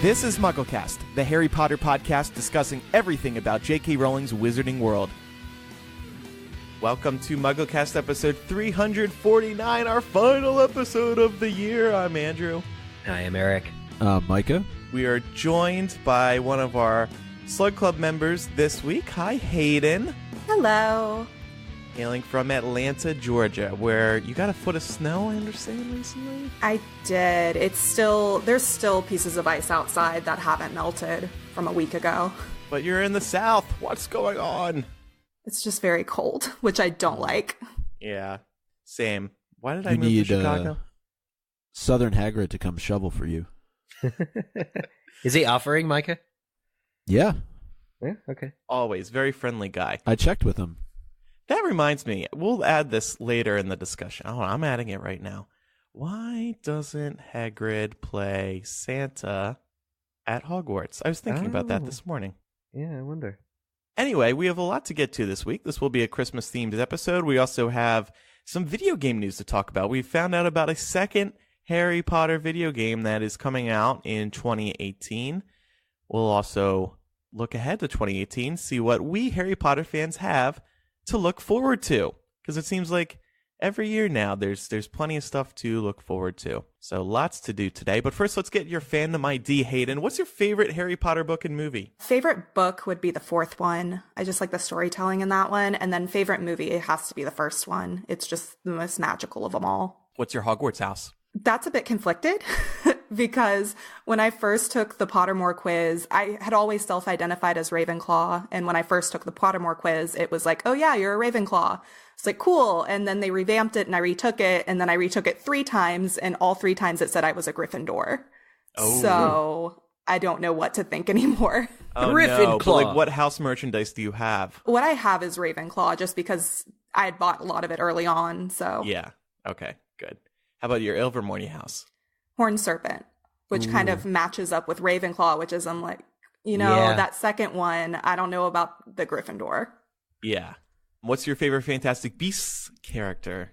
This is MuggleCast, the Harry Potter podcast discussing everything about J.K. Rowling's Wizarding World. Welcome to MuggleCast episode 349, our final episode of the year. I'm Andrew. I am Eric. Micah. We are joined by one of our Slug Club members this week. Hi, Hayden. Hello. Hailing from Atlanta, Georgia, where you got a foot of snow, I understand, recently? I did. There's still pieces of ice outside that haven't melted from a week ago. But you're in the South. What's going on? It's just very cold, which I don't like. Yeah, same. Why did I move to Chicago? Southern Hagrid to come shovel for you. Is he offering, Micah? Yeah. Yeah, okay. Always. Very friendly guy. I checked with him. That reminds me, we'll add this later in the discussion. Oh, I'm adding it right now. Why doesn't Hagrid play Santa at Hogwarts? I was thinking about that this morning. Yeah, I wonder. Anyway, we have a lot to get to this week. This will be a Christmas-themed episode. We also have some video game news to talk about. We found out about a second Harry Potter video game that is coming out in 2018. We'll also look ahead to 2018, see what we Harry Potter fans have to look forward to, because it seems like every year now there's plenty of stuff to look forward to. So lots to do today. But first, let's get your fandom ID, Hayden. What's your favorite Harry Potter book and movie? Favorite book would be the fourth one. I just like the storytelling in that one. And then favorite movie, it has to be the first one. It's just the most magical of them all. What's your Hogwarts house? That's a bit conflicted because when I first took the Pottermore quiz, I had always self-identified as Ravenclaw. And when I first took the Pottermore quiz, it was like, oh yeah, you're a Ravenclaw. It's like, cool. And then they revamped it and I retook it. And then I retook it 3 times. And all 3 times it said I was a Gryffindor. Oh. So I don't know what to think anymore. Oh, Gryffindor. No. But like, what house merchandise do you have? What I have is Ravenclaw just because I had bought a lot of it early on. So Yeah. Okay, good. How about your Ilvermorny house? Horned Serpent, which kind of matches up with Ravenclaw, which is, I'm like, Yeah. that second one, I don't know about the Gryffindor. Yeah. What's your favorite Fantastic Beasts character?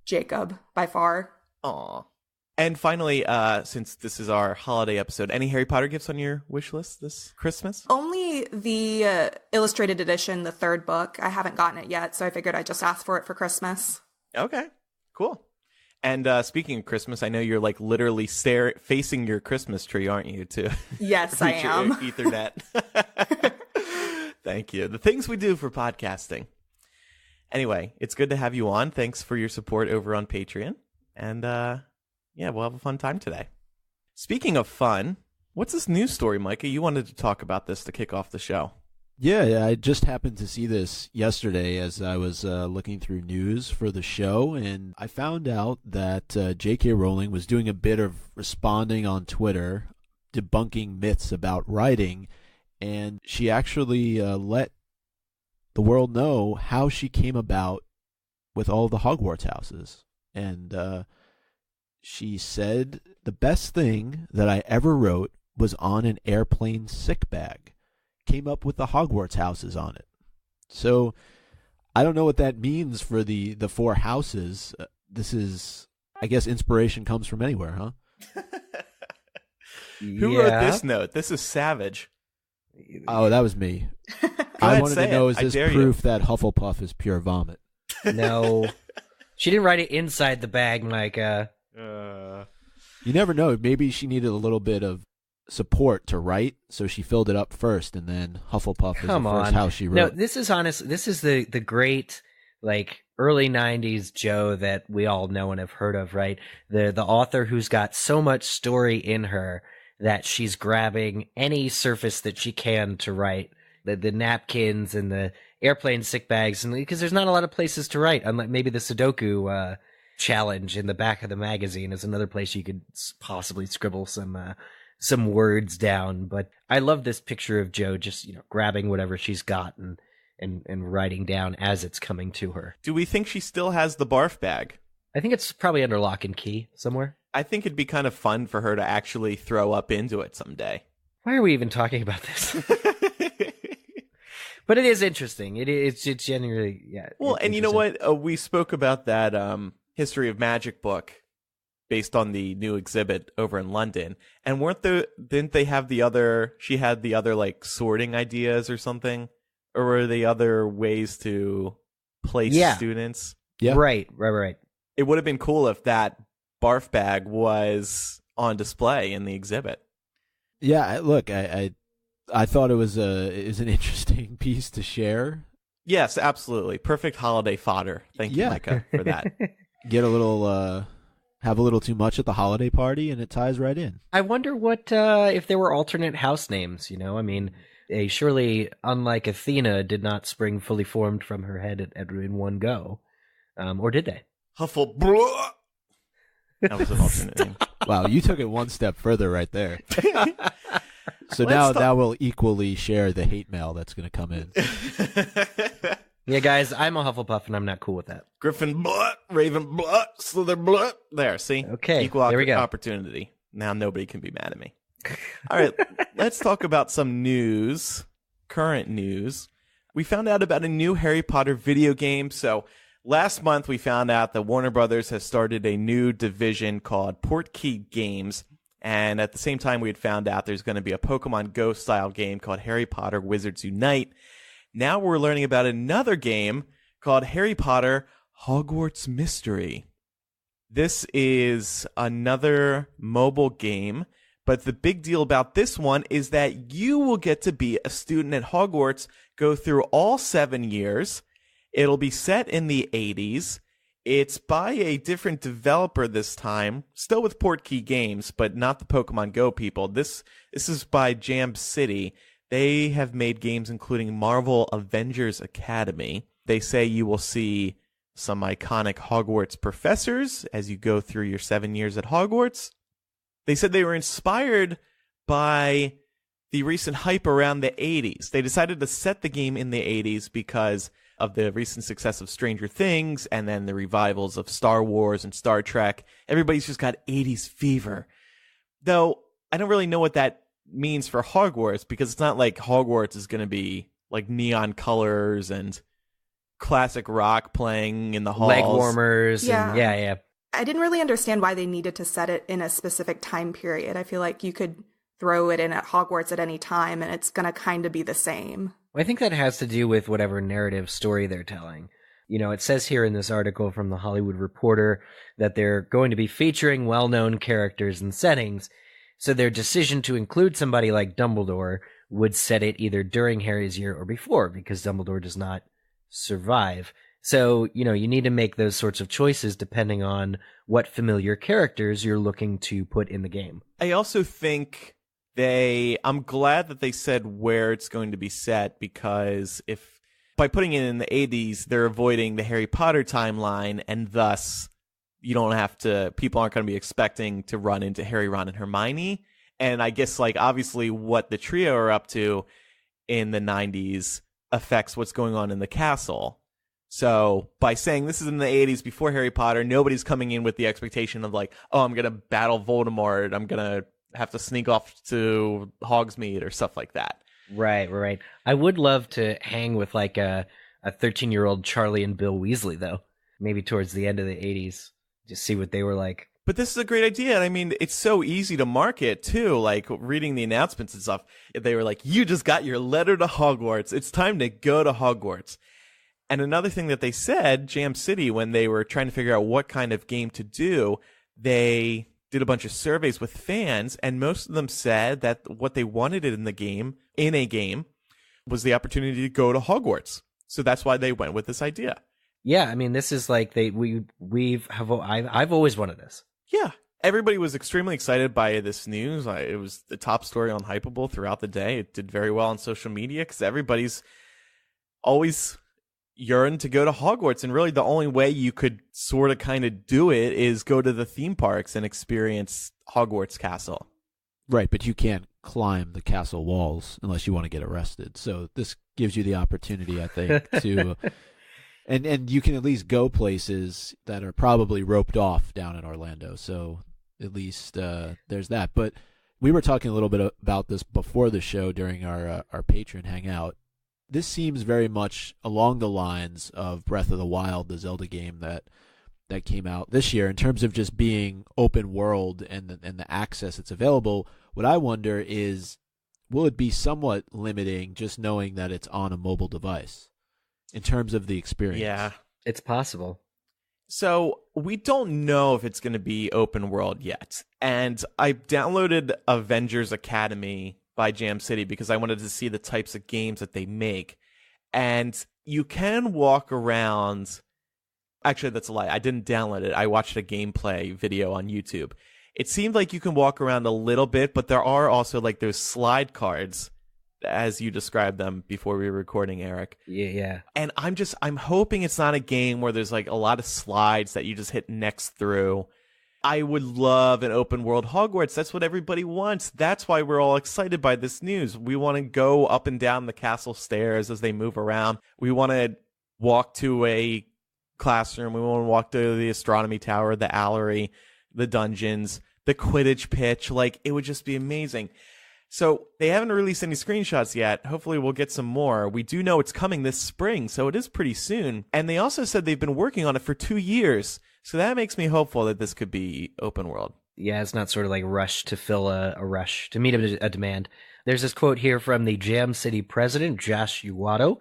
Jacob, by far. Aw. And finally, since this is our holiday episode, any Harry Potter gifts on your wish list this Christmas? Only the illustrated edition, the 3rd book. I haven't gotten it yet, so I figured I'd just ask for it for Christmas. Okay, cool. And speaking of Christmas, I know you're like literally facing your Christmas tree, aren't you? To Yes, I am. Ethernet. Thank you. The things we do for podcasting. Anyway, it's good to have you on. Thanks for your support over on Patreon. And yeah, we'll have a fun time today. Speaking of fun, what's this news story, Micah? You wanted to talk about this to kick off the show. Yeah, I just happened to see this yesterday as I was looking through news for the show, and I found out that J.K. Rowling was doing a bit of responding on Twitter, debunking myths about writing, and she actually let the world know how she came about with all the Hogwarts houses. And she said, the best thing that I ever wrote was on an airplane sick bag. Came up with the Hogwarts houses on it. So I don't know what that means for the 4 houses. This is, I guess, inspiration comes from anywhere, huh? Who wrote this note? This is savage. Oh, that was me. I wanted to know, is this proof that Hufflepuff is pure vomit? No. She didn't write it inside the bag, Micah. You never know. Maybe she needed a little bit of support to write, so she filled it up first, and then Hufflepuff is the first house she wrote. No, this is the great, like, early 90s Joe that we all know and have heard of, right? The author who's got so much story in her that she's grabbing any surface that she can to write. The napkins and the airplane sick bags, and because there's not a lot of places to write, unlike maybe the Sudoku challenge in the back of the magazine is another place you could possibly scribble some words down. But I love this picture of Jo just, grabbing whatever she's got and writing down as it's coming to her. Do we think she still has the barf bag? I think it's probably under lock and key somewhere. I think it'd be kind of fun for her to actually throw up into it someday. Why are we even talking about this? But it is interesting. It's genuinely, yeah. Well, and you know what? We spoke about that History of Magic book based on the new exhibit over in London. And didn't they have she had the other like sorting ideas or something? Or were they other ways to place students? Yeah. Right. It would have been cool if that barf bag was on display in the exhibit. Yeah, look, I thought it was an interesting piece to share. Yes, absolutely. Perfect holiday fodder. Thank you, Micah, for that. Get a little have a little too much at the holiday party, and it ties right in. I wonder what if there were alternate house names, I mean, surely, unlike Athena, did not spring fully formed from her head in one go. Or did they? Hufflepuff. That was an alternate name. Wow, you took it one step further right there. So now we'll equally share the hate mail that's going to come in. Yeah, guys, I'm a Hufflepuff, and I'm not cool with that. Griffin, Raven, Slither, there, see? Okay, equal there we go. Opportunity. Now nobody can be mad at me. All right, let's talk about some news, current news. We found out about a new Harry Potter video game. So last month we found out that Warner Brothers has started a new division called Portkey Games. And at the same time, we had found out there's going to be a Pokemon Go style game called Harry Potter Wizards Unite. Now we're learning about another game called Harry Potter Hogwarts Mystery. This is another mobile game, but the big deal about this one is that you will get to be a student at Hogwarts, go through all 7 years. It'll be set in the 80s. It's by a different developer this time, still with Portkey Games, but not the Pokemon Go people. This is by Jam City. They have made games including Marvel Avengers Academy. They say you will see some iconic Hogwarts professors as you go through your 7 years at Hogwarts. They said they were inspired by the recent hype around the 80s. They decided to set the game in the 80s because of the recent success of Stranger Things and then the revivals of Star Wars and Star Trek. Everybody's just got 80s fever. Though I don't really know what that means for Hogwarts, because it's not like Hogwarts is going to be like neon colors and classic rock playing in the halls. Leg warmers. Yeah. And yeah. I didn't really understand why they needed to set it in a specific time period. I feel like you could throw it in at Hogwarts at any time and it's going to kind of be the same. Well, I think that has to do with whatever narrative story they're telling. It says here in this article from The Hollywood Reporter that they're going to be featuring well-known characters and settings, so their decision to include somebody like Dumbledore would set it either during Harry's year or before, because Dumbledore does not survive. So, you need to make those sorts of choices depending on what familiar characters you're looking to put in the game. I also think I'm glad that they said where it's going to be set, because if by putting it in the 80s, they're avoiding the Harry Potter timeline, and thus people aren't going to be expecting to run into Harry, Ron, and Hermione. And I guess, obviously what the trio are up to in the 90s affects what's going on in the castle. So by saying this is in the 80s before Harry Potter, nobody's coming in with the expectation of I'm going to battle Voldemort. I'm going to have to sneak off to Hogsmeade or stuff like that. Right. I would love to hang with a 13-year-old Charlie and Bill Weasley, though. Maybe towards the end of the 80s. Just see what they were like. But this is a great idea. And I mean, it's so easy to market, too. Reading the announcements and stuff, they were like, you just got your letter to Hogwarts. It's time to go to Hogwarts. And another thing that they said, Jam City, when they were trying to figure out what kind of game to do, they did a bunch of surveys with fans, and most of them said that what they wanted in a game, was the opportunity to go to Hogwarts. So that's why they went with this idea. Yeah, I mean, this is I've always wanted this. Yeah, everybody was extremely excited by this news. It was the top story on Hypable throughout the day. It did very well on social media because everybody's always yearned to go to Hogwarts, and really the only way you could sort of kind of do it is go to the theme parks and experience Hogwarts Castle. Right, but you can't climb the castle walls unless you want to get arrested. So this gives you the opportunity, I think, to and you can at least go places that are probably roped off down in Orlando. So at least there's that. But we were talking a little bit about this before the show during our patron hangout. This seems very much along the lines of Breath of the Wild, the Zelda game that that came out this year in terms of just being open world and the access that's available. What I wonder is, will it be somewhat limiting just knowing that it's on a mobile device in terms of the experience? Yeah. It's possible. So we don't know if it's going to be open world yet. And I downloaded Avengers Academy by Jam City because I wanted to see the types of games that they make. And you can walk around. Actually, that's a lie. I didn't download it. I watched a gameplay video on YouTube. It seemed like you can walk around a little bit, but there are also like those slide cards, as you described them before we were recording, Eric. Yeah. And I'm hoping it's not a game where there's like a lot of slides that you just hit next through. I would love an open world Hogwarts. That's what everybody wants. That's why we're all excited by this news. We want to go up and down the castle stairs as they move around. We want to walk to a classroom. We want to walk to the astronomy tower, the Allery, the dungeons, the Quidditch pitch. Like, it would just be amazing. So they haven't released any screenshots yet. Hopefully we'll get some more. We do know it's coming this spring, so it is pretty soon. And they also said they've been working on it for 2 years. So that makes me hopeful that this could be open world. Yeah, it's not sort of like rushed to fill a rush, to meet a demand. There's this quote here from the Jam City president, Josh Uwato.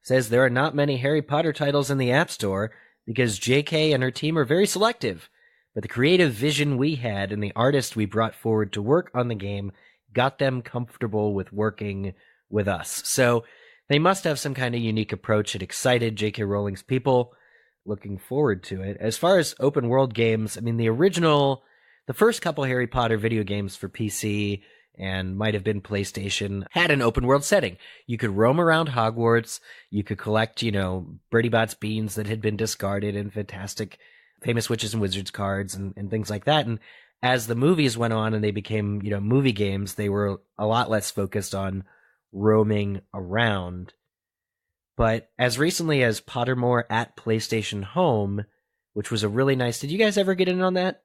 Says there are not many Harry Potter titles in the App Store because JK and her team are very selective. But the creative vision we had and the artist we brought forward to work on the game got them comfortable with working with us. So they must have some kind of unique approach. It excited J.K. Rowling's people. Looking forward to it. As far as open world games, I mean, the first couple Harry Potter video games for PC and might have been PlayStation had an open world setting. You could roam around Hogwarts. You could collect, Bertie Bott's beans that had been discarded and fantastic famous witches and wizards cards and things like that. And as the movies went on and they became, movie games, they were a lot less focused on roaming around. But as recently as Pottermore at PlayStation Home, which was a really nice... Did you guys ever get in on that?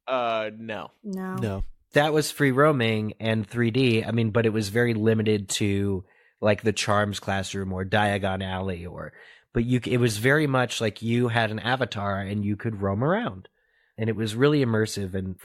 No. No. That was free roaming and 3D. I mean, but it was very limited to like the Charms Classroom or Diagon Alley but it was very much like you had an avatar and you could roam around. And it was really immersive, and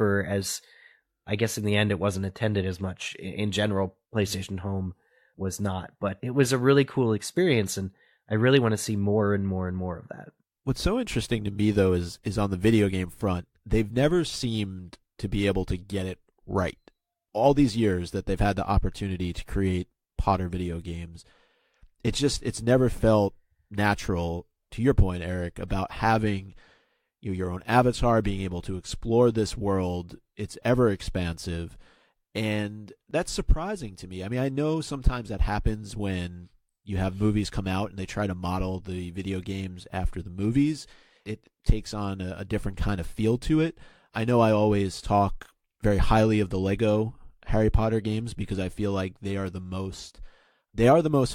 I guess in the end it wasn't attended as much in general. PlayStation Home was not, but it was a really cool experience, and I really want to see more and more and more of that. What's so interesting to me, though, is on the video game front, they've never seemed to be able to get it right. All these years that they've had the opportunity to create Potter video games, it's never felt natural, to your point, Eric, about having your own avatar, being able to explore this world. It's ever expansive, and that's surprising to me. I mean, I know sometimes that happens when you have movies come out and they try to model the video games after the movies. It takes on a different kind of feel to it. I know I always talk very highly of the Lego Harry Potter games because I feel like they are the most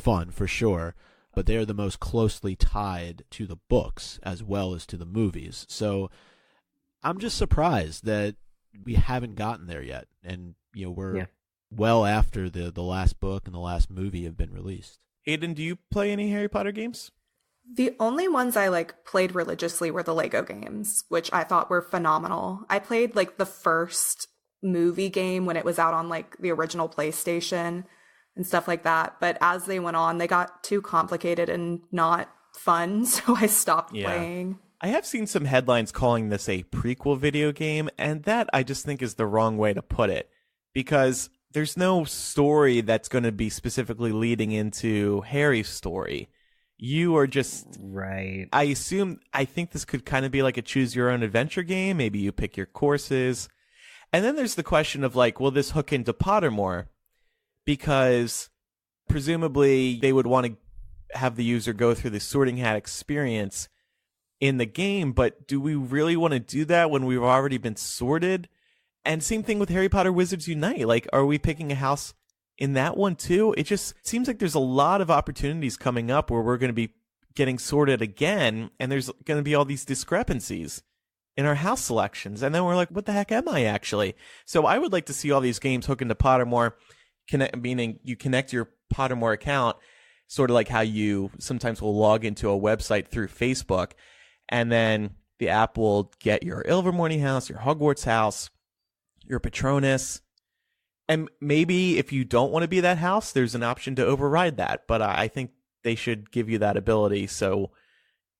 fun, for sure, but they are the most closely tied to the books as well as to the movies. So I'm just surprised that we haven't gotten there yet. And, we're well after the last book and the last movie have been released. Hayden, do you play any Harry Potter games? The only ones I played religiously were the Lego games, which I thought were phenomenal. I played the first movie game when it was out on the original PlayStation and stuff like that. But as they went on, they got too complicated and not fun, so I stopped playing. I have seen some headlines calling this a prequel video game, and that I just think is the wrong way to put it, because there's no story that's going to be specifically leading into Harry's story. You are just... Right. I think this could kind of be like a choose-your-own-adventure game. Maybe you pick your courses. And then there's the question of, will this hook into Pottermore? Because presumably they would want to have the user go through the Sorting Hat experience in the game, but do we really want to do that when we've already been sorted? And same thing with Harry Potter Wizards Unite. Are we picking a house in that one too? It just seems like there's a lot of opportunities coming up where we're going to be getting sorted again, and there's going to be all these discrepancies in our house selections. And then we're like, what the heck am I actually? So I would like to see all these games hook into Pottermore, meaning you connect your Pottermore account, sort of like how you sometimes will log into a website through Facebook, and then The app will get your Ilvermorny house, your Hogwarts house, your Patronus. And maybe if you don't want to be that house, there's an option to override that. But I think they should give you that ability so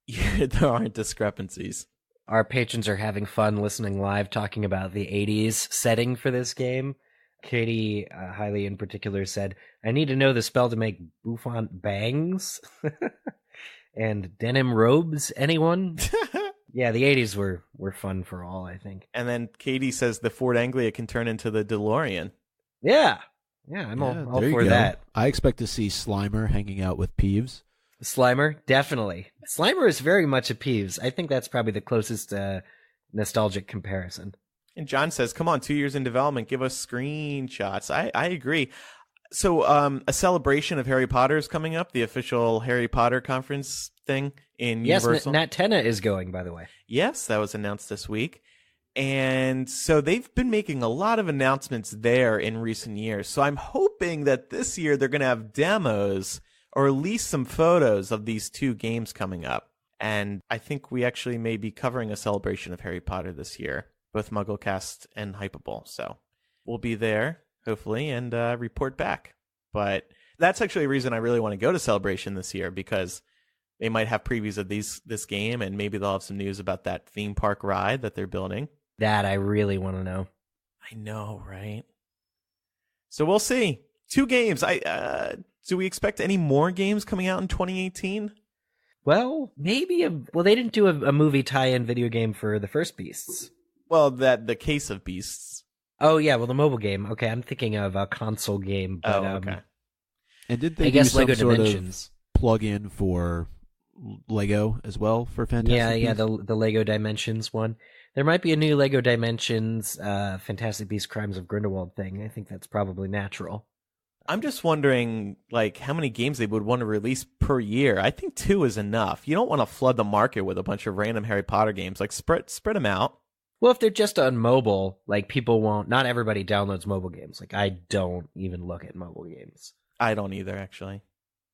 there aren't discrepancies. Our patrons are having fun listening live, talking about the 80s setting for this game. Katie Hiley in particular said, I need to know the spell to make bouffant bangs and denim robes. Anyone? Yeah, the 80s were fun for all, I think. And then Katie says the Ford Anglia can turn into the DeLorean. Yeah, I'm all for that. I expect to see Slimer hanging out with Peeves. Slimer, definitely. Slimer is very much a Peeves. I think that's probably the closest nostalgic comparison. And John says, come on, 2 years in development, give us screenshots. I agree. So a celebration of Harry Potter is coming up, the official Harry Potter conference thing in Universal. Yes, Nat Tenna is going, by the way. Yes, that was announced this week. And so they've been making a lot of announcements there in recent years. So I'm hoping that this year they're going to have demos or at least some photos of these two games coming up. And I think we actually may be covering a celebration of Harry Potter this year, both MuggleCast and Hypable. So we'll be there, hopefully, and report back. But that's actually a reason I really want to go to Celebration this year, because they might have previews of this game, and maybe they'll have some news about that theme park ride that they're building. That I really want to know. I know, right? So we'll see. 2 games. Do we expect any more games coming out in 2018? Well, maybe. They didn't do a movie tie-in video game for the first Beasts. Well, the Case of Beasts. Oh, yeah. Well, the mobile game. Okay, I'm thinking of a console game. But, okay. And did they I do guess some Lego sort Dimensions of plug-in for Lego as well for Fantastic Beasts? the Lego Dimensions one. There might be a new Lego Dimensions Fantastic Beasts Crimes of Grindelwald thing. I think that's probably natural. I'm just wondering, how many games they would want to release per year. I think 2 is enough. You don't want to flood the market with a bunch of random Harry Potter games. Spread them out. Well, if they're just on mobile, people won't. Not everybody downloads mobile games. I don't even look at mobile games. I don't either, actually.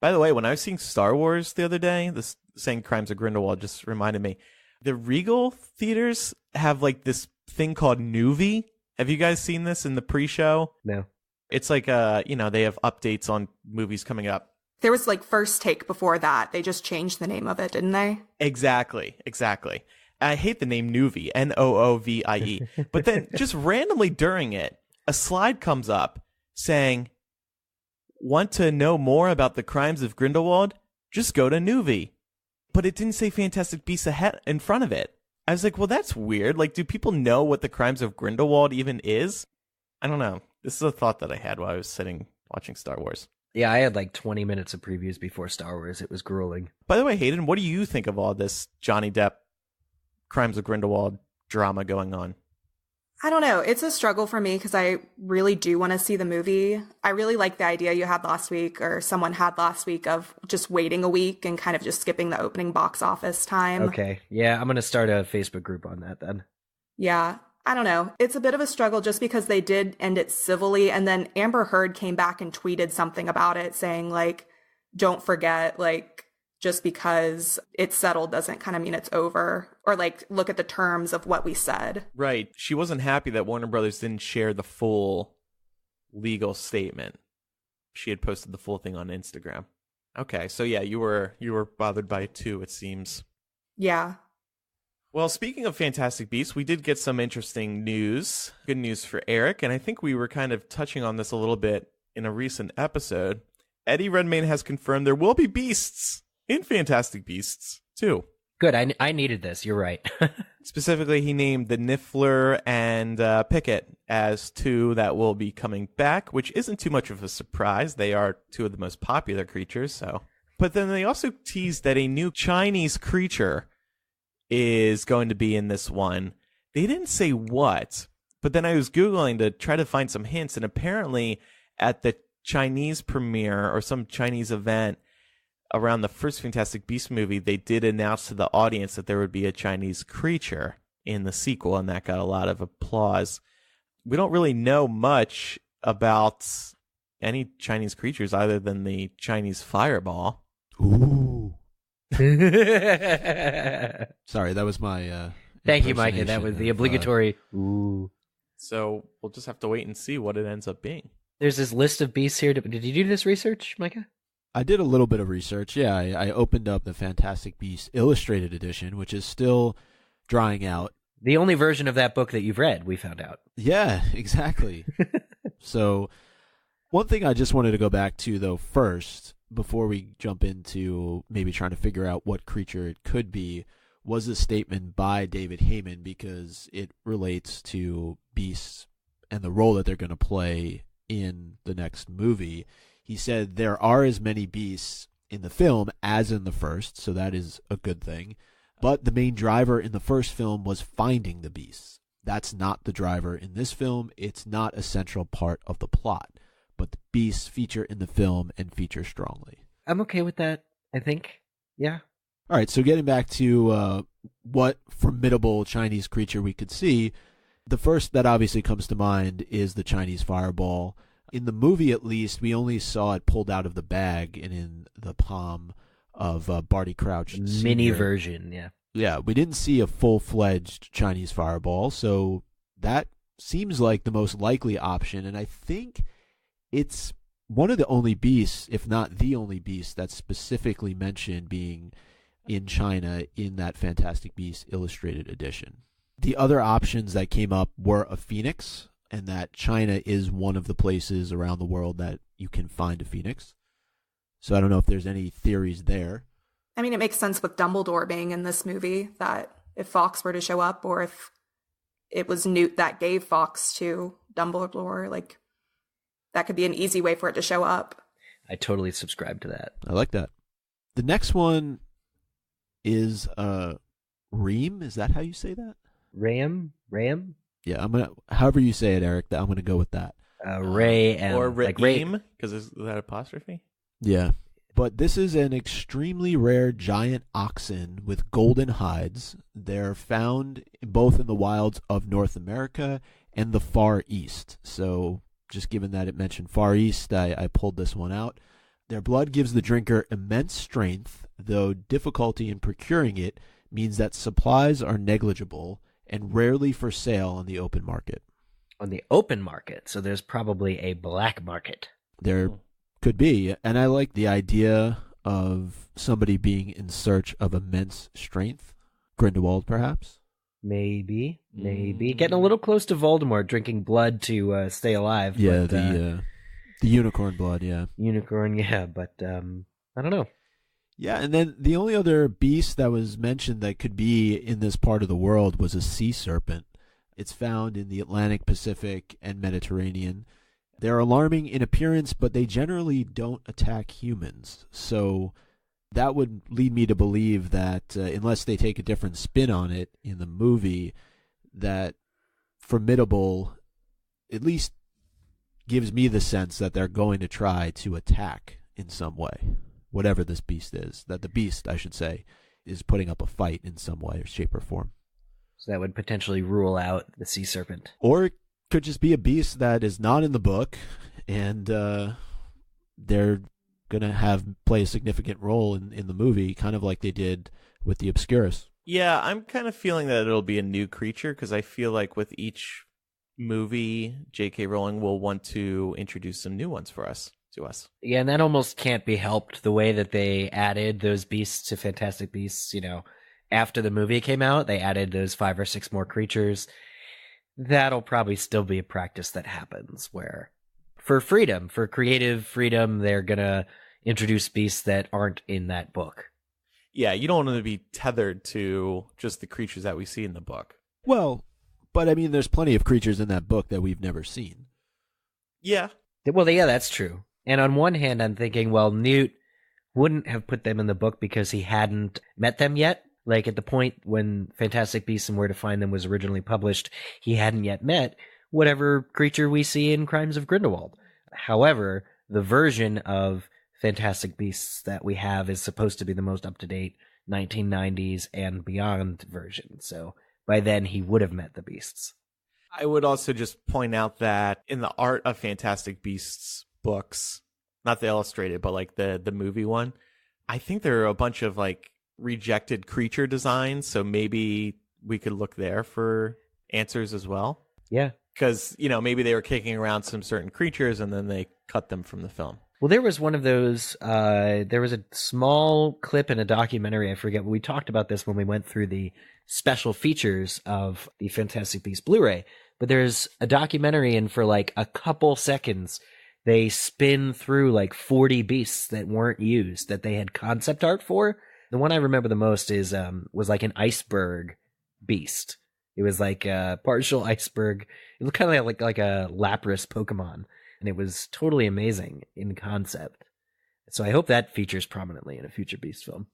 By the way, when I was seeing Star Wars the other day, saying Crimes of Grindelwald just reminded me. The Regal theaters have this thing called Nuvi. Have you guys seen this in the pre-show? No. It's they have updates on movies coming up. There was First Take before that. They just changed the name of it, didn't they? Exactly. I hate the name Noovie, Noovie. But then just randomly during it, a slide comes up saying, want to know more about the Crimes of Grindelwald? Just go to Noovie. But it didn't say Fantastic Beasts ahead in front of it. I was like, well, that's weird. Do people know what the Crimes of Grindelwald even is? I don't know. This is a thought that I had while I was sitting watching Star Wars. Yeah, I had 20 minutes of previews before Star Wars. It was grueling. By the way, Hayden, what do you think of all this Johnny Depp Crimes of Grindelwald drama going on? I don't know. It's a struggle for me because I really do want to see the movie. I really like the idea you had last week, or someone had last week, of just waiting a week and kind of just skipping the opening box office time. Okay. Yeah, I'm going to start a Facebook group on that then. Yeah. I don't know. It's a bit of a struggle just because they did end it civilly. And then Amber Heard came back and tweeted something about it saying, don't forget, just because it's settled doesn't kind of mean it's over. Or look at the terms of what we said. Right. She wasn't happy that Warner Brothers didn't share the full legal statement. She had posted the full thing on Instagram. Okay. So yeah, you were bothered by it too, it seems. Yeah. Well, speaking of Fantastic Beasts, we did get some interesting news. Good news for Eric, and I think we were kind of touching on this a little bit in a recent episode. Eddie Redmayne has confirmed there will be beasts in Fantastic Beasts 2. Good, I needed this, you're right. Specifically, he named the Niffler and Pickett as 2 that will be coming back, which isn't too much of a surprise. They are 2 of the most popular creatures, so. But then they also teased that a new Chinese creature is going to be in this one. They didn't say what, but then I was Googling to try to find some hints, and apparently at the Chinese premiere or some Chinese event around the first Fantastic Beasts movie, they did announce to the audience that there would be a Chinese creature in the sequel, and that got a lot of applause. We don't really know much about any Chinese creatures other than the Chinese fireball. Ooh. Sorry, that was my Thank you, Micah. That was the obligatory ooh. So we'll just have to wait and see what it ends up being. There's this list of beasts here. Did you do this research, Micah? I did a little bit of research. Yeah, I opened up the Fantastic Beasts Illustrated Edition, which is still drying out. The only version of that book that you've read, we found out. Yeah, exactly. So one thing I just wanted to go back to, though, first, before we jump into maybe trying to figure out what creature it could be, was a statement by David Heyman, because it relates to beasts and the role that they're going to play in the next movie. He said there are as many beasts in the film as in the first, so that is a good thing. But the main driver in the first film was finding the beasts. That's not the driver in this film. It's not a central part of the plot. But the beasts feature in the film and feature strongly. I'm okay with that, I think. Yeah. All right, so getting back to what formidable Chinese creature we could see, the first that obviously comes to mind is the Chinese fireball. In the movie, at least, we only saw it pulled out of the bag and in the palm of Barty Crouch Sr. Mini version, yeah. Yeah, we didn't see a full-fledged Chinese fireball, so that seems like the most likely option, and I think it's one of the only beasts, if not the only beast, that's specifically mentioned being in China in that Fantastic Beasts Illustrated Edition. The other options that came up were a phoenix, and that China is one of the places around the world that you can find a phoenix. So I don't know if there's any theories there. I mean, it makes sense with Dumbledore being in this movie, that if Fawkes were to show up, or if it was Newt that gave Fawkes to Dumbledore, like, that could be an easy way for it to show up. I totally subscribe to that. I like that. The next one is Reem. Is that how you say that? Ram? Yeah, I'm gonna. However you say it, Eric. I'm gonna go with that. Ray and or like Reem, because is that apostrophe? Yeah, but this is an extremely rare giant oxen with golden hides. They're found both in the wilds of North America and the Far East. So, just given that it mentioned Far East, I pulled this one out. Their blood gives the drinker immense strength, though difficulty in procuring it means that supplies are negligible and rarely for sale on the open market. On the open market, so there's probably a black market. There could be, and I like the idea of somebody being in search of immense strength. Grindelwald, perhaps? Maybe. Getting a little close to Voldemort, drinking blood to stay alive. Yeah, but, the unicorn blood, yeah. Unicorn, yeah, but I don't know. Yeah, and then the only other beast that was mentioned that could be in this part of the world was a sea serpent. It's found in the Atlantic, Pacific, and Mediterranean. They're alarming in appearance, but they generally don't attack humans. So that would lead me to believe that unless they take a different spin on it in the movie, that formidable at least gives me the sense that they're going to try to attack in some way. Whatever this beast is, that the beast, I should say, is putting up a fight in some way or shape or form. So that would potentially rule out the sea serpent. Or it could just be a beast that is not in the book, and they're going to play a significant role in the movie, kind of like they did with the Obscurus. Yeah, I'm kind of feeling that it'll be a new creature, because I feel like with each movie, J.K. Rowling will want to introduce some new ones for us. To us. Yeah, and that almost can't be helped, the way that they added those beasts to Fantastic Beasts, after the movie came out, they added those 5 or 6 more creatures. That'll probably still be a practice that happens, where for creative freedom, they're gonna introduce beasts that aren't in that book. Yeah, you don't want to be tethered to just the creatures that we see in the book. Well, but I mean, there's plenty of creatures in that book that we've never seen. Yeah. Well, yeah, that's true. And on one hand, I'm thinking, well, Newt wouldn't have put them in the book because he hadn't met them yet. Like, at the point when Fantastic Beasts and Where to Find Them was originally published, he hadn't yet met whatever creature we see in Crimes of Grindelwald. However, the version of Fantastic Beasts that we have is supposed to be the most up-to-date 1990s and beyond version. So by then, he would have met the beasts. I would also just point out that in the Art of Fantastic Beasts books, not the illustrated, but like the movie one, I think there are a bunch of like rejected creature designs, so maybe we could look there for answers as well. Yeah. Because, maybe they were kicking around some certain creatures and then they cut them from the film. Well, there was one of those, there was a small clip in a documentary, I forget, we talked about this when we went through the special features of the Fantastic Beasts Blu-ray, but there's a documentary, and for like a couple seconds, they spin through like 40 beasts that weren't used, that they had concept art for. The one I remember the most was like an iceberg beast. It was like a partial iceberg. It looked kind of like a Lapras Pokemon, and it was totally amazing in concept. So I hope that features prominently in a future Beast film.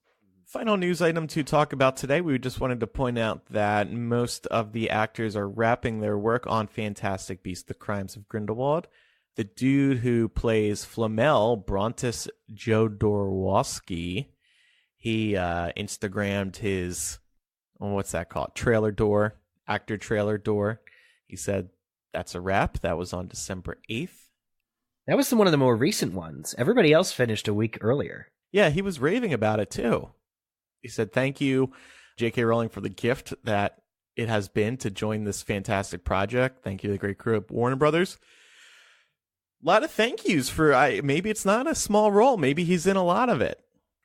Final news item to talk about today. We just wanted to point out that most of the actors are wrapping their work on Fantastic Beasts: The Crimes of Grindelwald. The dude who plays Flamel, Brontis Jodorowsky, he Instagrammed his, what's that called? Actor trailer door. He said that's a wrap. That was on December 8th. That was one of the more recent ones. Everybody else finished a week earlier. Yeah, he was raving about it too. He said, thank you, J.K. Rowling, for the gift that it has been to join this fantastic project. Thank you to the great crew at Warner Brothers. A lot of thank yous for, maybe it's not a small role. Maybe he's in a lot of it.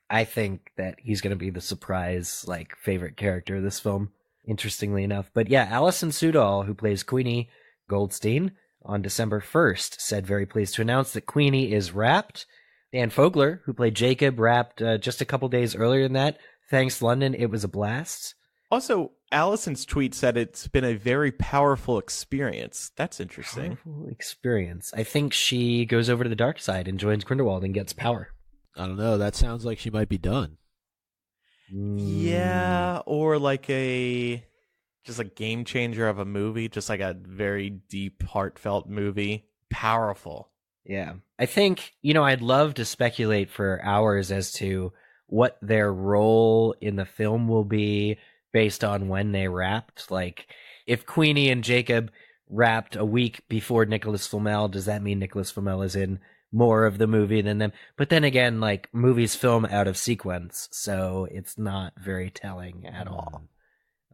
I think that he's going to be the surprise, favorite character of this film, interestingly enough. But yeah, Alison Sudol, who plays Queenie Goldstein, on December 1st, said very pleased to announce that Queenie is wrapped. Dan Fogler, who played Jacob, wrapped just a couple days earlier than that. Thanks, London. It was a blast. Also, Allison's tweet said it's been a very powerful experience. That's interesting. Powerful experience. I think she goes over to the dark side and joins Grindelwald and gets power. I don't know. That sounds like she might be done. Yeah, or just a game changer of a movie, just like a very deep, heartfelt movie. Powerful. Yeah. I think, I'd love to speculate for hours as to what their role in the film will be based on when they wrapped. If Queenie and Jacob wrapped a week before Nicholas Flamel, does that mean Nicholas Flamel is in more of the movie than them? But then again, movies film out of sequence, so it's not very telling at all,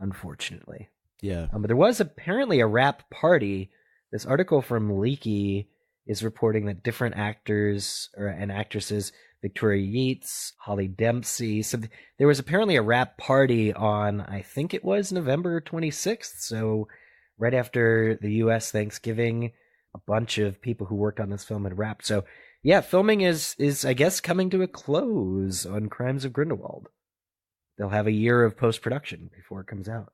unfortunately. Yeah. But there was apparently a wrap party. This article from Leaky is reporting that different actors and actresses, Victoria Yeats, Holly Dempsey. So there was apparently a wrap party on, I think it was November 26th. So right after the U.S. Thanksgiving, a bunch of people who worked on this film had wrapped. So yeah, filming is I guess coming to a close on Crimes of Grindelwald. They'll have a year of post-production before it comes out.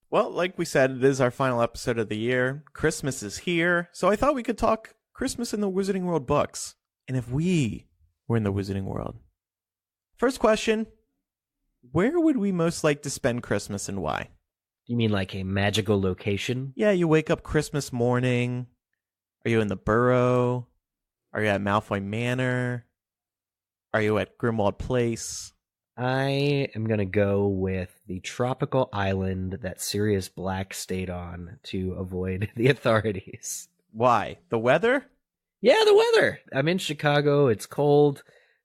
Well, like we said, it is our final episode of the year. Christmas is here. So I thought we could talk Christmas in the Wizarding World books. And if we were in the Wizarding World. First question, where would we most like to spend Christmas and why? You mean like a magical location? Yeah, you wake up Christmas morning. Are you in the Burrow? Are you at Malfoy Manor? Are you at Grimmauld Place? I am going to go with the tropical island that Sirius Black stayed on to avoid the authorities. Why? The weather? Yeah, the weather. I'm in Chicago. It's cold.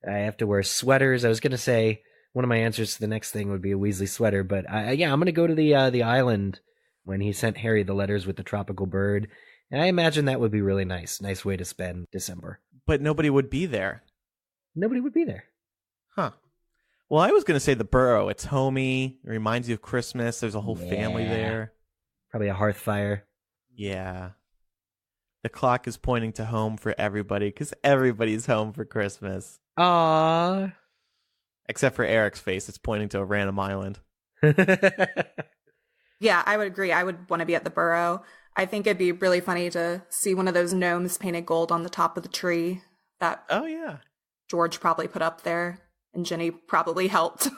I have to wear sweaters. I was going to say one of my answers to the next thing would be a Weasley sweater, but I'm going to go to the island when he sent Harry the letters with the tropical bird. And I imagine that would be really nice. Nice way to spend December. But nobody would be there. Nobody would be there. Huh. Well, I was going to say the Burrow. It's homey. It reminds you of Christmas. There's a whole family there. Probably a hearth fire. Yeah. The clock is pointing to home for everybody because everybody's home for Christmas. Aww. Except for Eric's face. It's pointing to a random island. Yeah, I would agree. I would want to be at the Burrow. I think it'd be really funny to see one of those gnomes painted gold on the top of the tree that George probably put up there, and Jenny probably helped.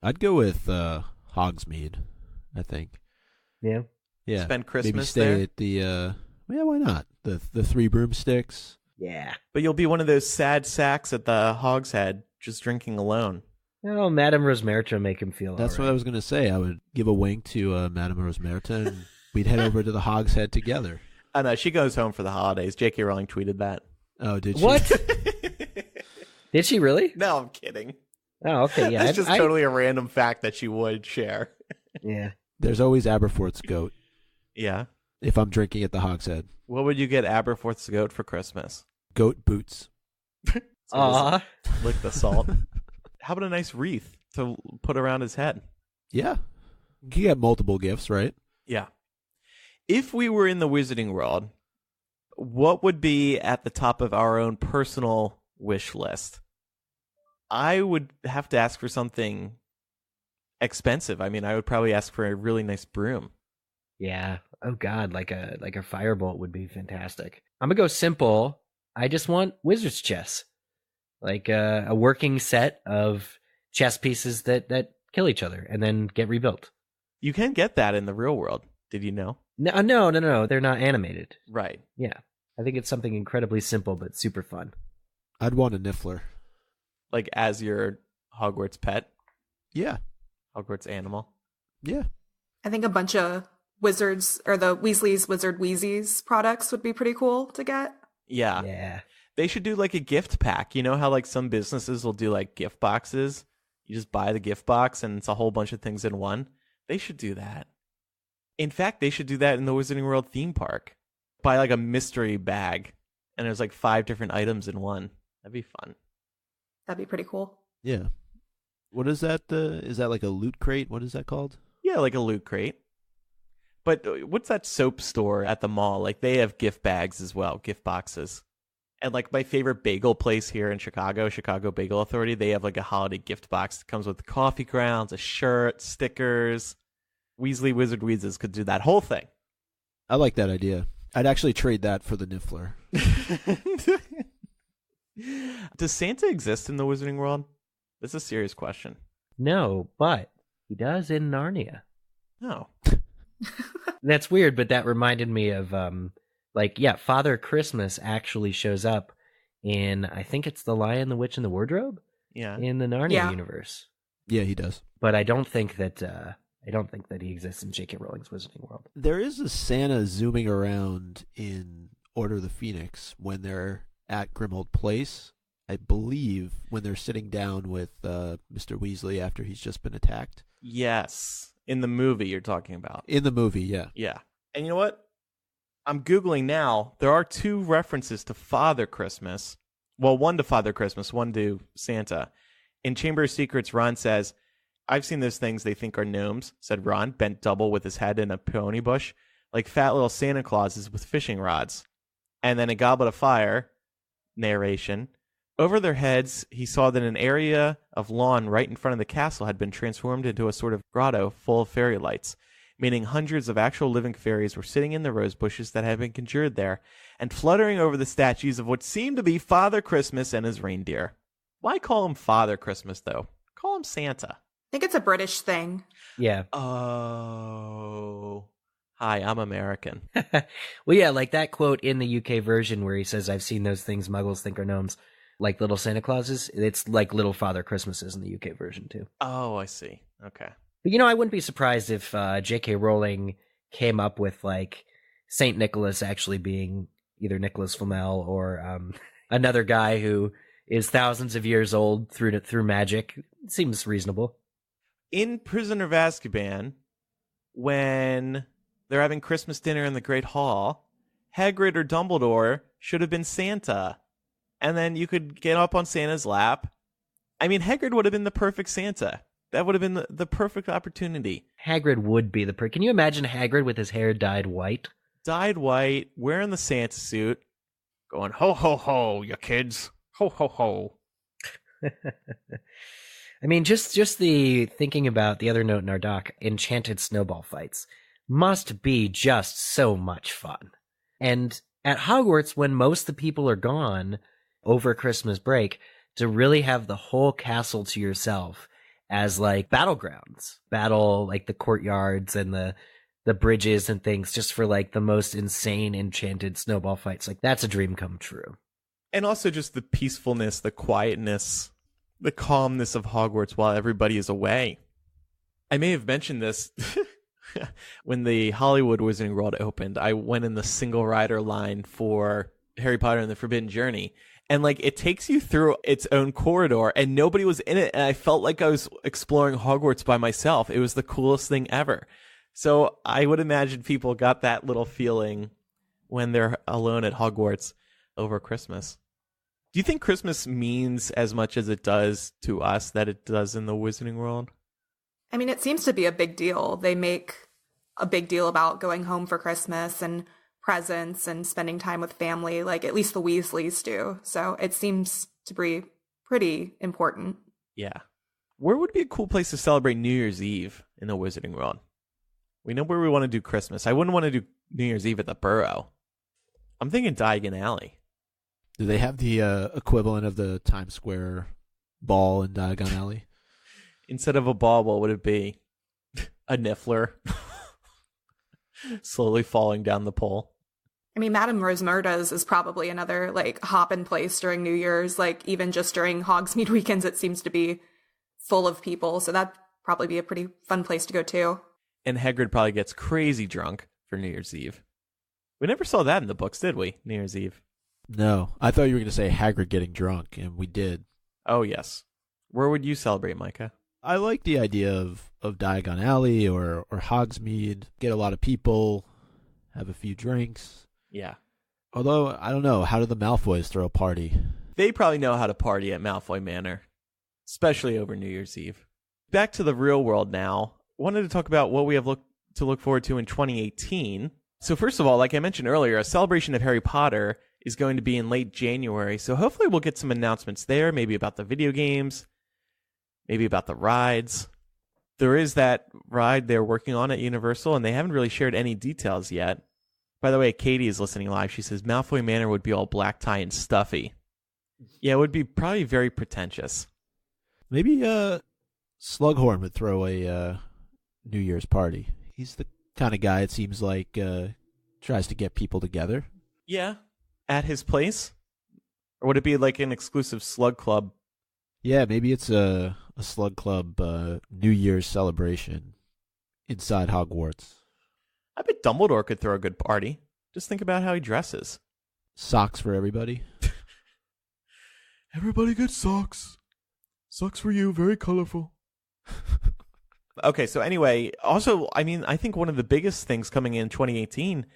I'd go with Hogsmeade, I think. Yeah. Yeah. Spend Christmas maybe stay there? at the yeah, why not? The Three Broomsticks. Yeah. But you'll be one of those sad sacks at the Hog's Head, just drinking alone. Oh, Madame Rosmerta will make him feel That's all right. what I was going to say. I would give a wink to Madame Rosmerta, and we'd head over to the Hog's Head together. Oh, no, she goes home for the holidays. J.K. Rowling tweeted that. Oh, did she? What? Did she really? No, I'm kidding. Oh, okay, yeah. That's just totally a random fact that you would share. Yeah. There's always Aberforth's goat Yeah. if I'm drinking at the Hogshead. What would you get Aberforth's goat for Christmas? Goat boots. Aw. Lick the salt. How about a nice wreath to put around his head? Yeah. You can get multiple gifts, right? Yeah. If we were in the Wizarding World, what would be at the top of our own personal wish list? I would have to ask for something expensive. I mean, I would probably ask for a really nice broom. Yeah. Oh God, like a firebolt would be fantastic. I'm gonna go simple. I just want wizard's chess, like a working set of chess pieces that kill each other and then get rebuilt. You can get that in the real world. Did you know? No. They're not animated. Right. Yeah. I think it's something incredibly simple but super fun. I'd want a Niffler. Like as your Hogwarts pet? Yeah. Hogwarts animal? Yeah. I think a bunch of Wizards or the Weasley's Wizard Wheezies products would be pretty cool to get. Yeah. Yeah. They should do like a gift pack. You know how like some businesses will do like gift boxes? You just buy the gift box and it's a whole bunch of things in one. They should do that. In fact, they should do that in the Wizarding World theme park. Buy like a mystery bag and there's like 5 different items in one. That'd be fun. That'd be pretty cool. Yeah. What is that? Is that like a loot crate? What is that called? Yeah, like a loot crate. But what's that soap store at the mall? Like they have gift bags as well, gift boxes. And like my favorite bagel place here in Chicago, Chicago Bagel Authority, they have like a holiday gift box that comes with coffee grounds, a shirt, stickers. Weasley Wizard Wheezes could do that whole thing. I like that idea. I'd actually trade that for the Niffler. Does Santa exist in the Wizarding World? That's a serious question. No, but he does in Narnia. No. That's weird, but that reminded me of Father Christmas actually shows up in, I think it's The Lion, the Witch, and the Wardrobe. Yeah. In the Narnia universe. Yeah, he does. But I don't think that he exists in J.K. Rowling's Wizarding World. There is a Santa zooming around in Order of the Phoenix when they're at Grimmauld Place. I believe when they're sitting down with Mr. Weasley after he's just been attacked. Yes. In the movie you're talking about. In the movie, yeah. Yeah. And you know what? I'm Googling now. There are 2 references to Father Christmas. Well, one to Father Christmas, one to Santa. In Chamber of Secrets, Ron says, "I've seen those things they think are gnomes," said Ron, bent double with his head in a peony bush, like fat little Santa Clauses with fishing rods. And then a Goblet of Fire, narration. Over their heads, he saw that an area of lawn right in front of the castle had been transformed into a sort of grotto full of fairy lights, meaning hundreds of actual living fairies were sitting in the rose bushes that had been conjured there, and fluttering over the statues of what seemed to be Father Christmas and his reindeer. Why call him Father Christmas, though? Call him Santa. I think it's a British thing. Yeah. Oh. Hi, I'm American. Well, yeah, like that quote in the UK version where he says, "I've seen those things muggles think are gnomes." Like little Santa Clauses, it's like little Father Christmases in the UK version too. Oh, I see. Okay. But I wouldn't be surprised if J.K. Rowling came up with like Saint Nicholas actually being either Nicholas Flamel or another guy who is thousands of years old through magic. It seems reasonable. In Prisoner of Azkaban, when they're having Christmas dinner in the Great Hall, Hagrid or Dumbledore should have been Santa. And then you could get up on Santa's lap. I mean, Hagrid would have been the perfect Santa. That would have been the perfect opportunity. Hagrid would be Can you imagine Hagrid with his hair dyed white? Dyed white, wearing the Santa suit, going, "Ho, ho, ho, you kids. Ho, ho, ho." I mean, just the thinking about the other note in our doc, enchanted snowball fights, must be just so much fun. And at Hogwarts, when most of the people are gone over Christmas break, to really have the whole castle to yourself as like battlegrounds, like the courtyards and the bridges and things, just for like the most insane enchanted snowball fights. Like that's a dream come true. And also just the peacefulness, the quietness, the calmness of Hogwarts while everybody is away. I may have mentioned this when the Hollywood Wizarding World opened. I went in the single rider line for Harry Potter and the Forbidden Journey, And like it takes you through its own corridor and nobody was in it. And I felt like I was exploring Hogwarts by myself. It was the coolest thing ever. So I would imagine people got that little feeling when they're alone at Hogwarts over Christmas. Do you think Christmas means as much as it does to us that it does in the Wizarding World? I mean, it seems to be a big deal. They make a big deal about going home for Christmas and presents and spending time with family, like at least the Weasleys do. So it seems to be pretty important. Yeah. Where would be a cool place to celebrate New Year's Eve in the Wizarding World? We know where we want to do Christmas. I wouldn't want to do New Year's Eve at the Burrow. I'm thinking Diagon Alley. Do they have the equivalent of the Times Square ball in Diagon Alley? Instead of a ball, what would it be? A Niffler. Slowly falling down the pole. I mean, Madame Rosmerta's is probably another, like, hop-in place during New Year's. Like, even just during Hogsmeade weekends, it seems to be full of people. So that'd probably be a pretty fun place to go to. And Hagrid probably gets crazy drunk for New Year's Eve. We never saw that in the books, did we? New Year's Eve. No. I thought you were going to say Hagrid getting drunk, and we did. Oh, yes. Where would you celebrate, Micah? I like the idea of Diagon Alley or Hogsmeade. Get a lot of people, have a few drinks. Yeah. Although, I don't know, how do the Malfoys throw a party? They probably know how to party at Malfoy Manor, especially over New Year's Eve. Back to the real world now. Wanted to talk about what we have to look forward to in 2018. So first of all, like I mentioned earlier, a celebration of Harry Potter is going to be in late January. So hopefully we'll get some announcements there, maybe about the video games, maybe about the rides. There is that ride they're working on at Universal, and they haven't really shared any details yet. By the way, Katie is listening live. She says Malfoy Manor would be all black tie and stuffy. Yeah, it would be probably very pretentious. Maybe Slughorn would throw a New Year's party. He's the kind of guy, it seems like, tries to get people together. Yeah, at his place? Or would it be like an exclusive Slug Club? Yeah, maybe it's a Slug Club New Year's celebration inside Hogwarts. I bet Dumbledore could throw a good party. Just think about how he dresses. Socks for everybody. Everybody gets socks. Socks for you, very colorful. Okay, so anyway, also, I mean, I think one of the biggest things coming in 2018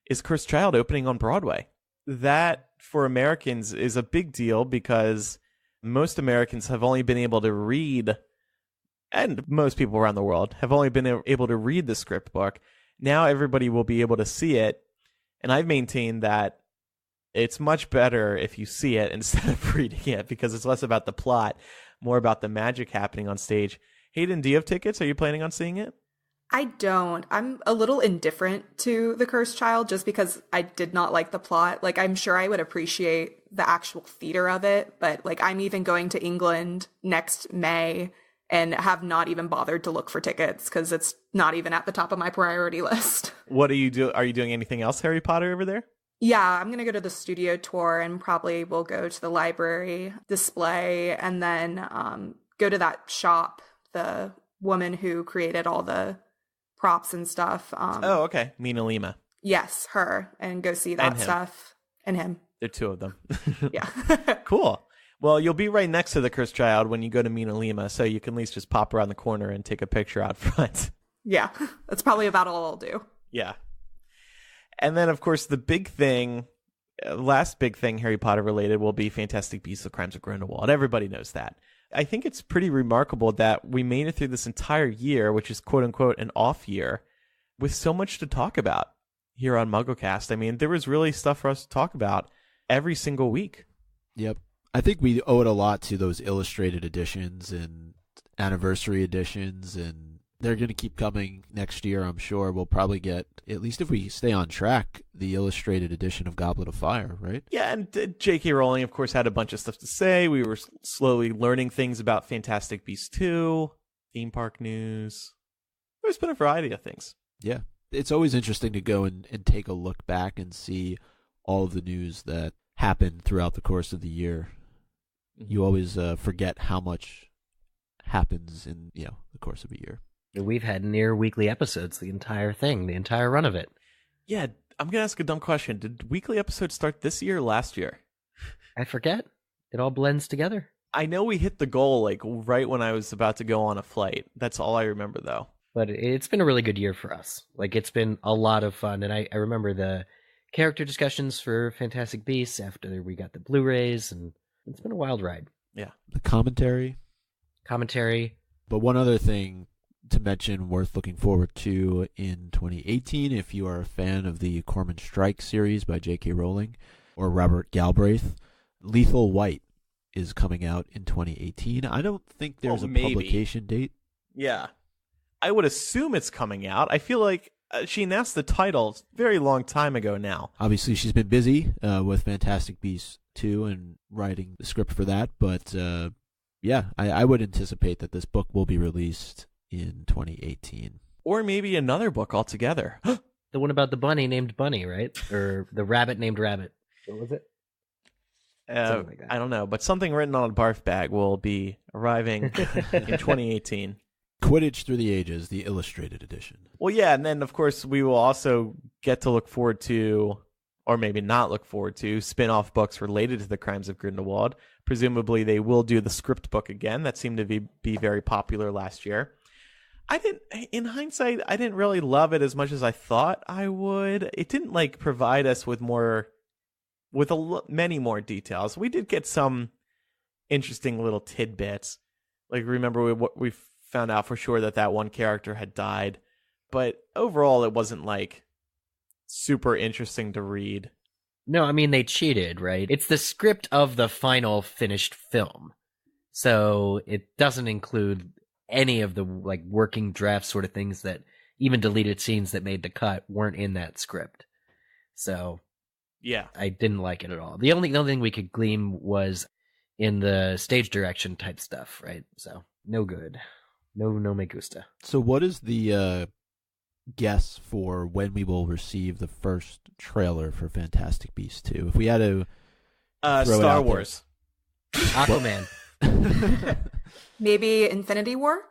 is Cursed Child opening on Broadway. That, for Americans, is a big deal because most Americans have only been able to read, and most people around the world have only been able to read the script book. Now everybody will be able to see it, and I've maintained that it's much better if you see it instead of reading it because it's less about the plot, more about the magic happening on stage. Hayden, do you have tickets? Are you planning on seeing it? I don't. I'm a little indifferent to The Cursed Child just because I did not like the plot. Like, I'm sure I would appreciate the actual theater of it, but like, I'm even going to England next May and have not even bothered to look for tickets because it's not even at the top of my priority list. What are you doing? Are you doing anything else Harry Potter over there? Yeah, I'm going to go to the studio tour and probably will go to the library display and then go to that shop, the woman who created all the props and stuff. Oh, okay. Mina Lima. Yes, her. And go see that stuff. And him. There are two of them. Yeah. Cool. Well, you'll be right next to the Cursed Child when you go to Mina Lima, so you can at least just pop around the corner and take a picture out front. Yeah, that's probably about all I'll do. Yeah. And then, of course, the big thing, last big thing Harry Potter related will be Fantastic Beasts: The Crimes of Grindelwald. Everybody knows that. I think it's pretty remarkable that we made it through this entire year, which is quote-unquote an off year, with so much to talk about here on MuggleCast. I mean, there was really stuff for us to talk about every single week. Yep. I think we owe it a lot to those illustrated editions and anniversary editions, and they're going to keep coming next year, I'm sure. We'll probably get, at least if we stay on track, the illustrated edition of Goblet of Fire, right? Yeah, and J.K. Rowling, of course, had a bunch of stuff to say. We were slowly learning things about Fantastic Beasts 2, theme park news. There's been a variety of things. Yeah. It's always interesting to go and take a look back and see all of the news that happened throughout the course of the year. You always forget how much happens in the course of a year. We've had near weekly episodes, the entire thing, the entire run of it. Yeah, I'm going to ask a dumb question. Did weekly episodes start this year or last year? I forget. It all blends together. I know we hit the goal like right when I was about to go on a flight. That's all I remember, though. But it's been a really good year for us. Like, it's been a lot of fun. And I remember the character discussions for Fantastic Beasts after we got the Blu-rays, and it's been a wild ride. Yeah. The commentary. But one other thing to mention worth looking forward to in 2018, if you are a fan of the Corman Strike series by J.K. Rowling or Robert Galbraith, Lethal White is coming out in 2018. I don't think there's a publication date. Yeah. I would assume it's coming out. I feel like she announced the title a very long time ago now. Obviously, she's been busy with Fantastic Beasts 2 and writing the script for that. But yeah, I would anticipate that this book will be released in 2018. Or maybe another book altogether. The one about the bunny named Bunny, right? Or the rabbit named Rabbit. What was it? Something like that. I don't know, but something written on a barf bag will be arriving in 2018. Quidditch Through the Ages, the illustrated edition. Well, yeah, and then, of course, we will also get to look forward to, or maybe not look forward to, spin-off books related to the Crimes of Grindelwald. Presumably, they will do the script book again. That seemed to be very popular last year. In hindsight, I didn't really love it as much as I thought I would. It didn't, provide us with many more details. We did get some interesting little tidbits. Remember, we found out for sure that one character had died. But overall, it wasn't, super interesting to read. No, I mean, they cheated, right? It's the script of the final finished film. So it doesn't include any of the, working draft sort of things that even deleted scenes that made the cut weren't in that script. So yeah, I didn't like it at all. The only thing we could glean was in the stage direction type stuff, right? So no good. No me gusta. So what is the guess for when we will receive the first trailer for Fantastic Beasts 2? If we had to Star Wars. Aquaman. Maybe Infinity War?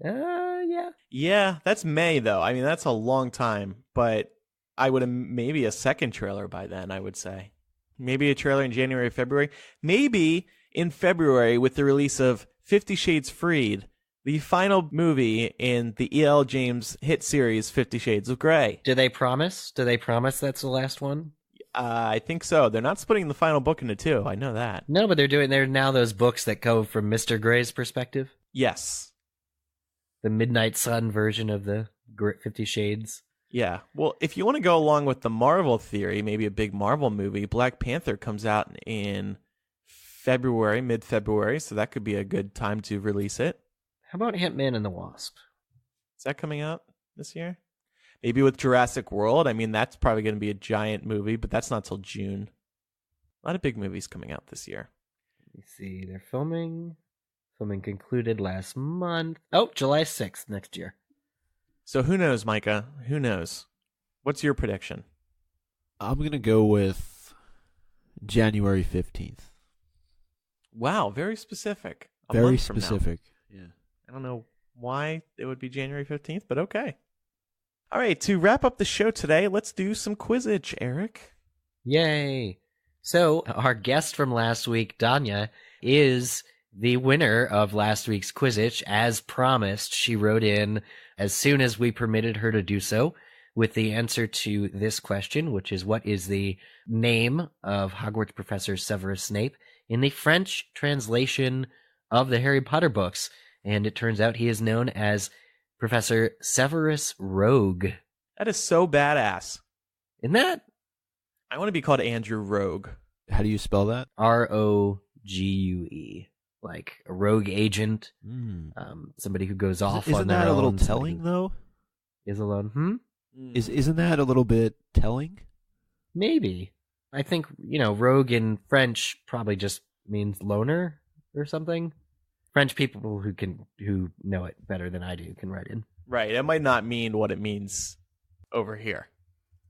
Yeah. Yeah, that's May, though. I mean, that's a long time, but I would have maybe a second trailer by then, I would say. Maybe a trailer in January, February. Maybe in February with the release of 50 Shades Freed, the final movie in the E.L. James hit series 50 Shades of Grey. Do they promise? That's the last one? I think so. They're not splitting the final book into two. I know that. No, but they're now those books that go from Mr. Grey's perspective. Yes. The Midnight Sun version of the 50 Shades. Yeah. Well, if you want to go along with the Marvel theory, maybe a big Marvel movie, Black Panther comes out in February, mid-February, so that could be a good time to release it. How about Ant-Man and the Wasp? Is that coming out this year? Maybe with Jurassic World. I mean, that's probably going to be a giant movie, but that's not till June. A lot of big movies coming out this year. Let me see. They're filming. Filming concluded last month. Oh, July 6th next year. So who knows, Micah? Who knows? What's your prediction? I'm going to go with January 15th. Wow, very specific. Very specific. Yeah. I don't know why it would be January 15th, but okay. All right, to wrap up the show today, let's do some Quizzitch, Eric. Yay. So, our guest from last week, Danya, is the winner of last week's Quizzitch. As promised, she wrote in as soon as we permitted her to do so with the answer to this question, which is, what is the name of Hogwarts Professor Severus Snape in the French translation of the Harry Potter books? And it turns out he is known as Professor Severus Rogue. That is so badass. Isn't that? I want to be called Andrew Rogue. How do you spell that? Rogue. Like a rogue agent. Somebody who goes off on their own. Isn't that a little telling, though? Is alone. Isn't that a little bit telling? Maybe. I think, rogue in French probably just means loner or something. French people who know it better than I do can write in. Right. It might not mean what it means over here.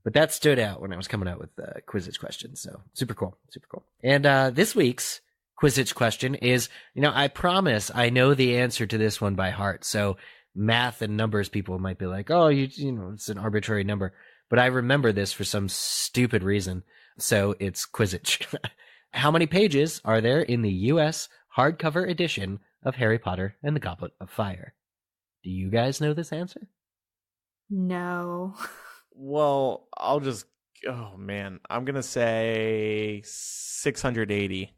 But that stood out when I was coming out with the Quizzitch questions. So super cool. Super cool. And this week's Quizzitch question is, I promise I know the answer to this one by heart. So math and numbers people might be like, oh, it's an arbitrary number. But I remember this for some stupid reason. So it's Quizzitch. How many pages are there in the U.S. hardcover edition of Harry Potter and the Goblet of Fire? Do you guys know this answer? No. Well, oh man, I'm going to say 680.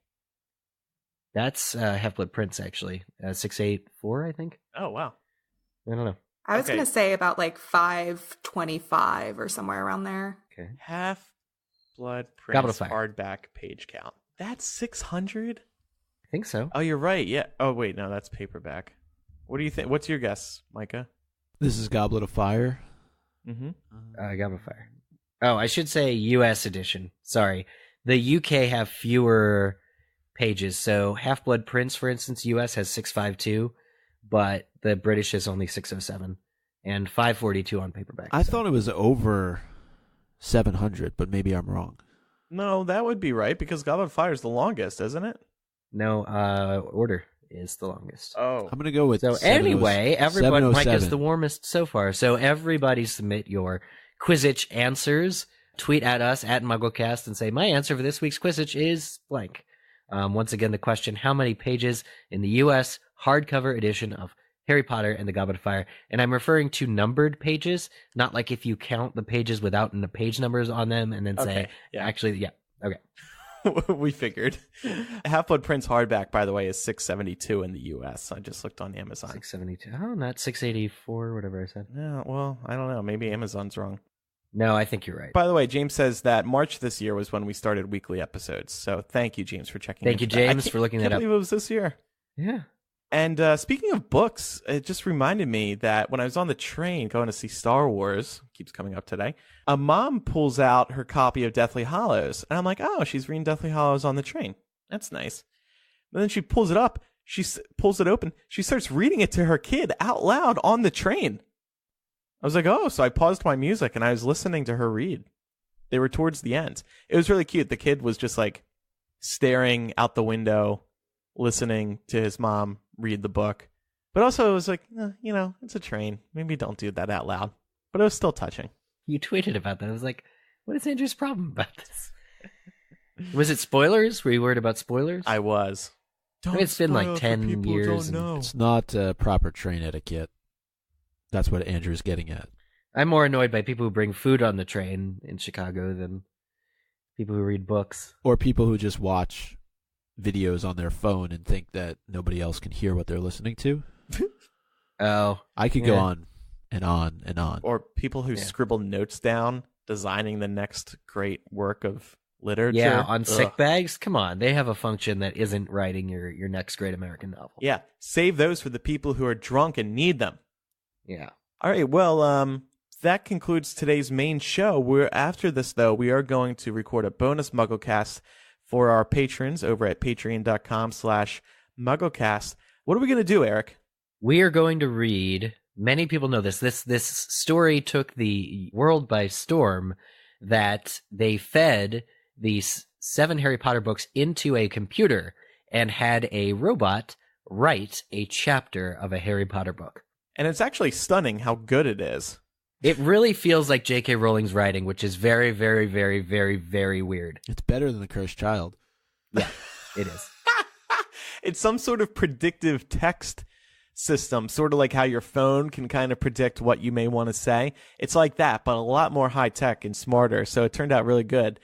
That's Half-Blood Prince, actually. 684, I think. Oh, wow. I don't know. I was going to say about like 525 or somewhere around there. Okay. Half-Blood Goblet of Prince Fire. hardback page count. That's 600? I think so. Oh, you're right. Yeah. Oh, wait, no, that's paperback. What do you think? What's your guess, Micah? This is Goblet of Fire. Mm-hmm. Goblet of Fire. Oh, I should say U.S. edition. Sorry. The U.K. have fewer pages. So Half-Blood Prince, for instance, U.S. has 652, but the British is only 607 and 542 on paperback. I thought it was over 700, but maybe I'm wrong. No, that would be right because Goblet of Fire is the longest, isn't it? No, Order is the longest. Oh. I'm going to go with So 707. anyway, everybody, Mike is 707. the warmest so far. So everybody submit your Quizzitch answers. Tweet at us at MuggleCast and say, my answer for this week's Quizzitch is blank. Once again, the question, how many pages in the U.S. hardcover edition of Harry Potter and the Goblet of Fire? And I'm referring to numbered pages, not like if you count the pages without the page numbers on them and then say, actually, okay. We figured. Half-Blood Prince hardback, by the way, is 672 in the U.S. I just looked on Amazon. 672. Oh, not 684, whatever I said. Yeah, well, I don't know. Maybe Amazon's wrong. No, I think you're right. By the way, James says that March this year was when we started weekly episodes. So thank you, James, for checking. Thank you, James, for looking that up. I can't believe it was this year. Yeah. And speaking of books, it just reminded me that when I was on the train going to see Star Wars, keeps coming up today, a mom pulls out her copy of Deathly Hallows. And I'm like, oh, she's reading Deathly Hallows on the train. That's nice. But then she pulls it up. She pulls it open. She starts reading it to her kid out loud on the train. I was like, oh, so I paused my music and I was listening to her read. They were towards the end. It was really cute. The kid was just like staring out the window, listening to his mom read the book. But also it was like, it's a train. Maybe don't do that out loud. But it was still touching. You tweeted about that. I was like, what is Andrew's problem about this? Was it spoilers? Were you worried about spoilers? I was. It's been like 10 years. It's not proper train etiquette. That's what Andrew's getting at. I'm more annoyed by people who bring food on the train in Chicago than people who read books. Or people who just watch videos on their phone and think that nobody else can hear what they're listening to. Oh. I could go on and on and on. Or people who scribble notes down, designing the next great work of literature. Yeah, on sick bags? Come on. They have a function that isn't writing your next great American novel. Yeah. Save those for the people who are drunk and need them. Yeah. All right. Well, that concludes today's main show. After this, though, we are going to record a bonus MuggleCast for our patrons over at patreon.com/MuggleCast. What are we going to do, Eric? We are going to read, many people know this. This story took the world by storm, that they fed these 7 Harry Potter books into a computer and had a robot write a chapter of a Harry Potter book. And it's actually stunning how good it is. It really feels like J.K. Rowling's writing, which is very, very, very, very, very weird. It's better than The Cursed Child. Yeah, it is. It's some sort of predictive text system, sort of like how your phone can kind of predict what you may want to say. It's like that, but a lot more high-tech and smarter. So it turned out really good.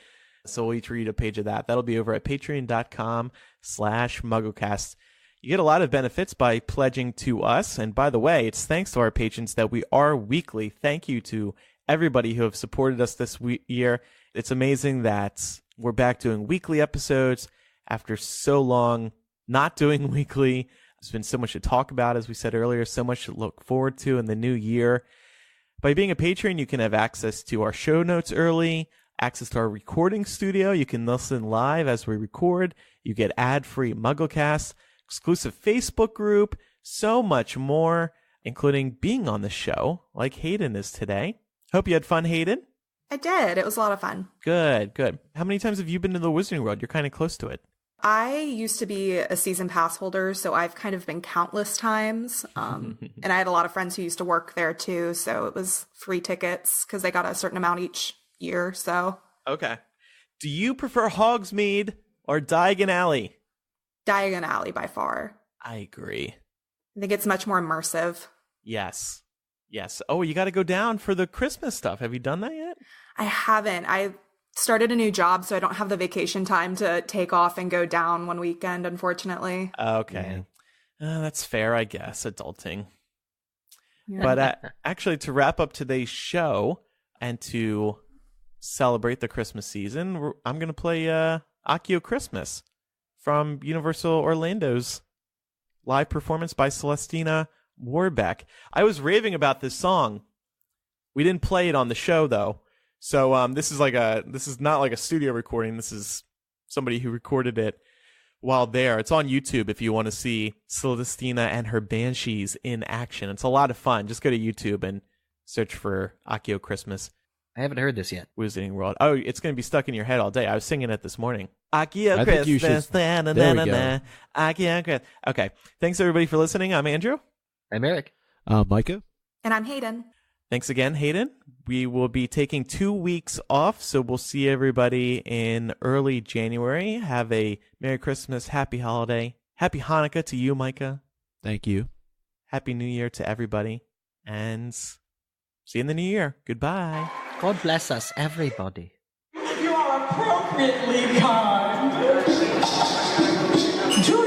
So we'll each read a page of that. That'll be over at patreon.com/MuggleCast. You get a lot of benefits by pledging to us. And by the way, it's thanks to our patrons that we are weekly. Thank you to everybody who have supported us this year. It's amazing that we're back doing weekly episodes after so long not doing weekly. There's been so much to talk about, as we said earlier, so much to look forward to in the new year. By being a patron, you can have access to our show notes early, access to our recording studio. You can listen live as we record. You get ad-free MuggleCast, exclusive Facebook group, so much more, including being on the show like Hayden is today. Hope you had fun, Hayden. I did. It was a lot of fun. Good. How many times have you been to the Wizarding World? You're kind of close to it. I used to be a season pass holder, so I've kind of been countless times. And I had a lot of friends who used to work there too, so it was free tickets because they got a certain amount each year. So okay. Do you prefer Hogsmeade or Diagon Alley? Diagon Alley by far. I agree. I think it's much more immersive. Yes. Oh, you got to go down for the Christmas stuff. Have you done that yet? I haven't. I started a new job, so I don't have the vacation time to take off and go down one weekend, unfortunately. Okay. That's fair, I guess, adulting. Yeah. But actually, to wrap up today's show and to celebrate the Christmas season, I'm going to play Accio Christmas from Universal Orlando's live performance by Celestina Warbeck. I was raving about this song. We didn't play it on the show, though. So this is not like a studio recording. This is somebody who recorded it while there. It's on YouTube if you want to see Celestina and her Banshees in action. It's a lot of fun. Just go to YouTube and search for Accio Christmas. I haven't heard this yet. Wizarding World. Oh, it's going to be stuck in your head all day. I was singing it this morning. Accio I think you Christmas. should- There we go. Accio Christmas. Okay. Thanks, everybody, for listening. I'm Andrew. I'm Eric. Micah? And I'm Hayden. Thanks again, Hayden. We will be taking 2 weeks off, so we'll see everybody in early January. Have a Merry Christmas, Happy Holiday, Happy Hanukkah to you, Micah. Thank you. Happy New Year to everybody, and see you in the new year. Goodbye. God bless us, everybody. You are appropriately kind. Do